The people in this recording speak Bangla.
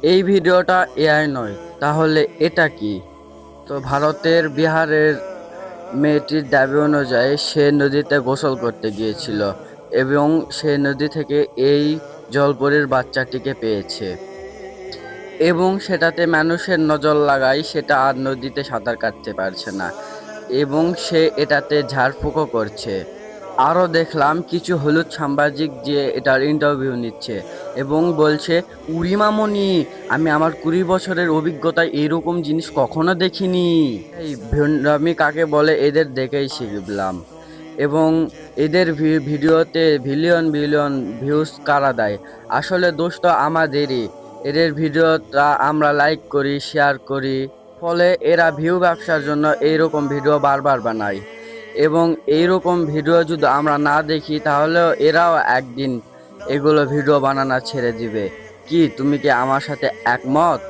এই ভিডিওটা এআই নয়, তাহলে এটা কি? তো ভারতের বিহারের মেয়েটির দাবি অনুযায়ী সে নদীতে গোসল করতে গিয়েছিল এবং সে নদী থেকে এই জলপরীর বাচ্চাটিকে পেয়েছে এবং সেটাতে মানুষের নজর লাগায় সেটা আর নদীতে সাঁতার কাটতে পারছে না এবং সে এটাতে ঝাড়ফুঁকও করছে। আরও দেখলাম কিছু হলুদ সাংবাদিক যে এটার ইন্টারভিউ নিচ্ছে এবং বলছে, উরি মামনি, আমি আমার 20 বছরের অভিজ্ঞতায় এইরকম জিনিস কখনো দেখিনি। এই ভণ্ডামি কাকে বলে এদের দেখেই শিখলাম। এবং এদের ভিডিওতে বিলিয়ন বিলিয়ন ভিউজ কারা দেয়? আসলে দোষ তো আমাদেরই। এদের ভিডিওটা আমরা লাইক করি, শেয়ার করি, ফলে এরা ভিউ ব্যবসার জন্য এইরকম ভিডিও বারবার বানায় এবং এইরকম ভিডিও যদি আমরা না দেখি তাহলেও এরাও একদিন এগুলো ভিডিও বানানো ছেড়ে দিবে। কি তুমি কি আমার সাথে একমত?